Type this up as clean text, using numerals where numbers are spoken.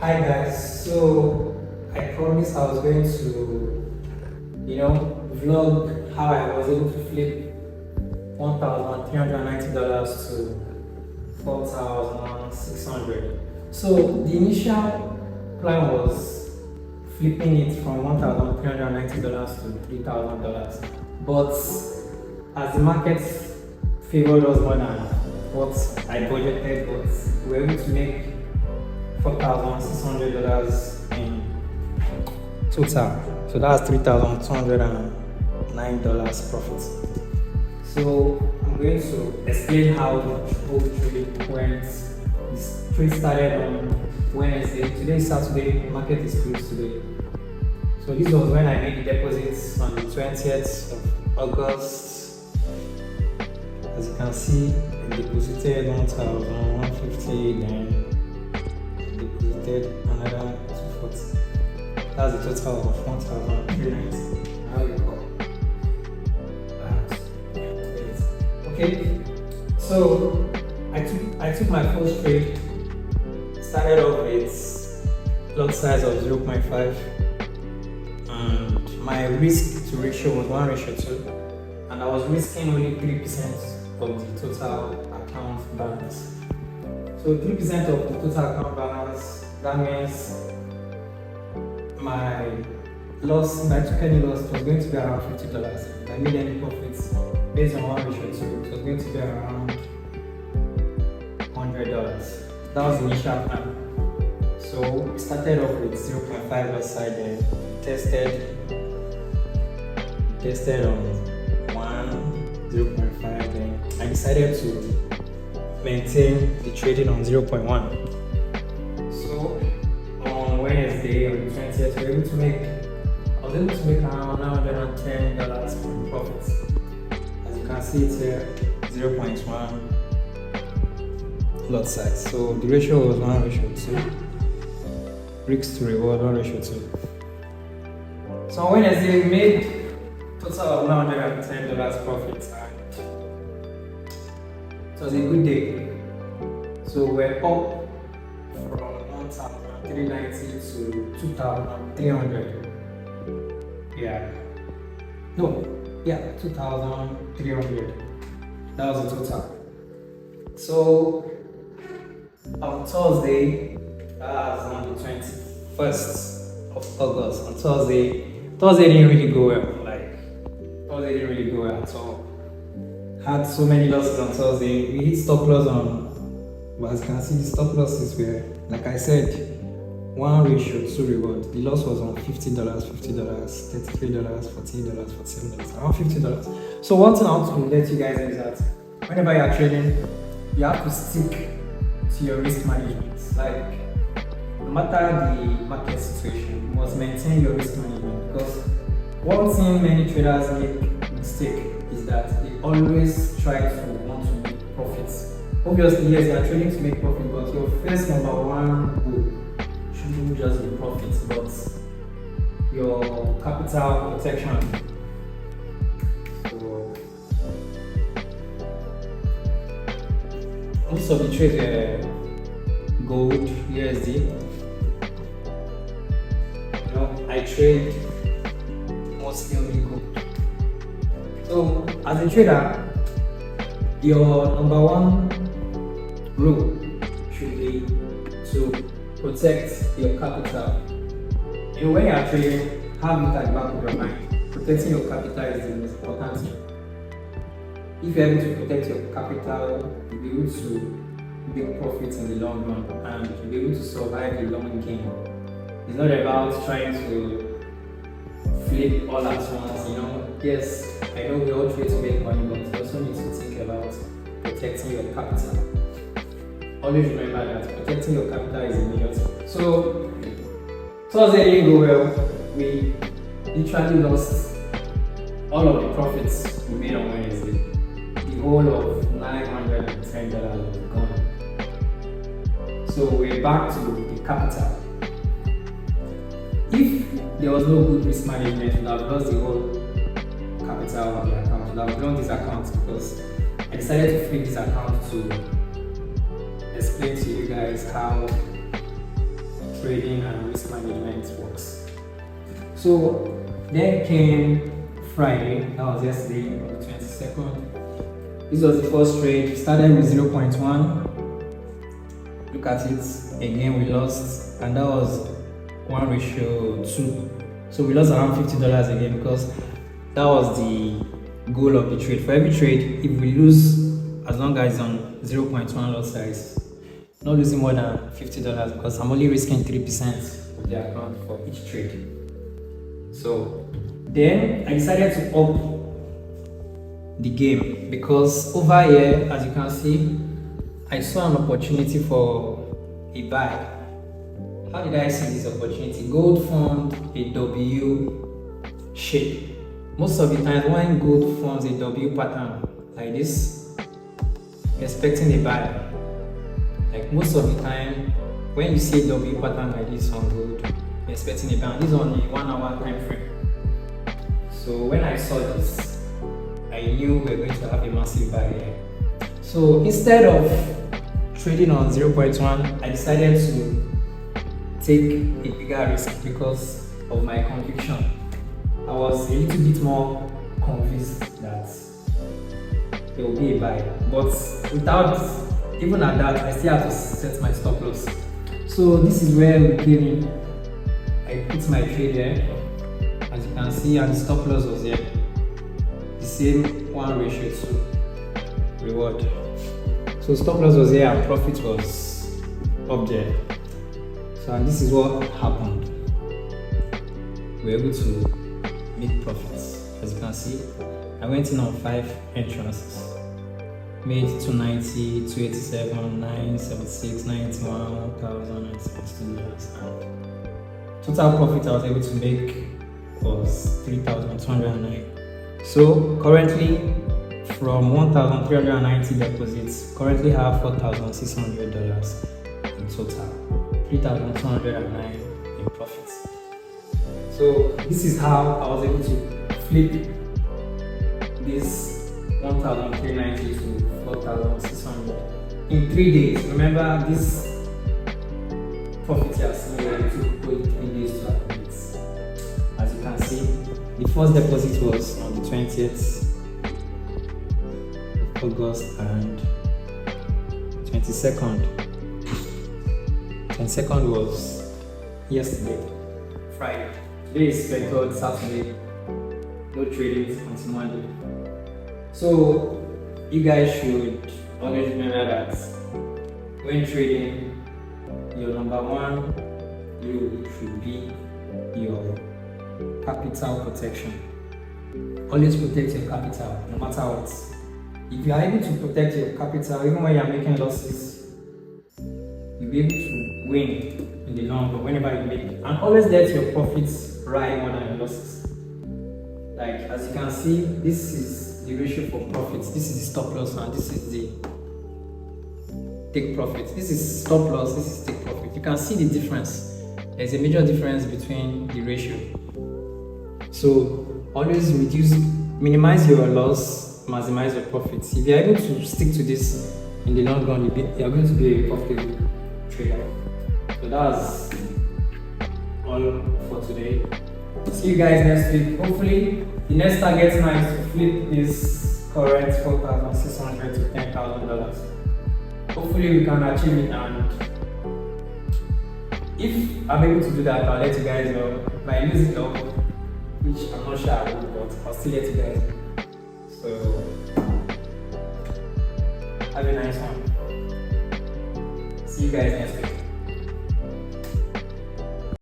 Hi guys, so I promised I was going to, vlog how I was able to flip $1,390 to 4,600. So the initial plan was flipping it from $1,390 to $3,000, but as the market favored us more than what I budgeted, but we were able to make $4,600 in total. So that's $3,209 profit. So I'm going to explain how the whole trade went. This trade started on Wednesday. Today is Saturday. Market is closed today. So this was when I made the deposits on the 20th of August. As you can see, I deposited 1,150, then deposited another 240. That's a total of 1,390. How you call that? Okay, so I took my first trade. Started off with lot size of 0.5, and my risk to ratio was 1:2, and I was risking only 3% of the total account balance. So 3% of the total account balance, that means my loss, if I took any loss, it was going to be around $50. If I made any profits based on 1:2, it was going to be around $100. That was the initial plan. So we started off with 0.5 loss side, then tested on 0.5, then I decided to maintain the trading on 0.1. So on Wednesday, on the 20th, I was able to make around $910 profit. As you can see, it's here 0.1 lot size. So the ratio was 1:2. Risk to reward 1:2. So on Wednesday, we made total of $910 profit, and it was a good day. So we're up from 1,390 to 2,300. 2,300. That was the total. So on Thursday, that's on the 21st of August, on Thursday didn't really go well. Thursday didn't really go well at all. Had so many losses on Thursday. We hit stop loss but as you can see, the stop losses were, like I said, 1:2 reward. The loss was on $50, $33, $48, $47, around $50. So one thing I want to let you guys know is that whenever you are trading, you have to stick to your risk management. No matter the market situation, you must maintain your risk management, because one thing many traders make mistake is that they always try to want to make profits. Obviously, yes, you are trading to make profit, but your first number one goal shouldn't just be profits, but your capital protection. So most of the trades were gold, USD. I trade mostly only gold. So as a trader, your number one rule should be to protect your capital. When you are trading, have it at the back of your mind. Protecting your capital is the most important thing. If you're able to protect your capital, you'll be able to make profits in the long run, and you'll be able to survive the long game. It's not about trying to flip all at once, Yes, I know we all try to make money, but you also need to think about protecting your capital. Always remember that protecting your capital is a major thing. So Thursday didn't go well. We literally lost all of the profits we made on Wednesday. The whole of $910 was gone. So we're back to the capital. If there was no good risk management, we would have lost the whole capital of the account. We would have blown this account, because I decided to flip this account to explain to you guys how trading and risk management works. So then came Friday, that was yesterday on the 22nd. This was the first trade, started with 0.1. Look at it, again we lost, and that was 1:2. So we lost around $50 again because that was the goal of the trade. For every trade, if we lose, as long as it's on 0.1 lot size, not losing more than $50 because I'm only risking 3% of the account for each trade. So then I decided to up the game because over here, as you can see, I saw an opportunity for a buy. How did I see this opportunity? Gold formed a W shape. Most of the time when gold forms a W pattern like this, you're expecting a buy. Like most of the time when you see a W pattern like this on gold, you're expecting a buy. This is on a 1 hour time frame. So when I saw this, I knew we were going to have a massive buy here. So instead of trading on 0.1, I decided to take a bigger risk because of my conviction. I was a little bit more convinced that there will be a buy, but without, even at that, I still have to set my stop loss. So this is where we came in. I put my trade there, as you can see, and the stop loss was here. The same 1:2 reward. So stop loss was here and profit was up there. So and this is what happened. We were able to make profits. As you can see, I went in on 5 entrances. Made 290, 287, 976, 91, 1,072 dollars. And total profit I was able to make was 3,209. So currently, from 1,390 deposits, currently have $4,600 in total, 3,209 in profits. So this is how I was able to flip this 1,390 to 4,600 in 3 days. Remember, this profit here took 3 days to accumulate. As you can see, the first deposit was on the 20th of August and 22nd. 22nd was yesterday, Friday. Today is 23rd, Saturday. No trading until Monday. So you guys should always remember that when trading, your number one rule should be your capital protection. Always protect your capital, no matter what. If you are able to protect your capital, even when you are making losses, you'll be able to win in the long run whenever you make it. And always let your profits rise more than your losses. Like as you can see, this is the ratio for profits. This is the stop loss and this is the take profit. This is stop loss, this is take profit. You can see the difference. There's a major difference between the ratio. So always minimize your loss, maximize your profits. If you're able to stick to this in the long run, you're going to be a profitable trader. So that's all for today. See you guys next week. Hopefully, the next target now is to flip this current $4,600 to $10,000. Hopefully, we can achieve it, and if I'm able to do that, I'll let you guys know. If I lose it up, which I'm not sure I will, but I'll still let you guys know. So, have a nice one. See you guys next week.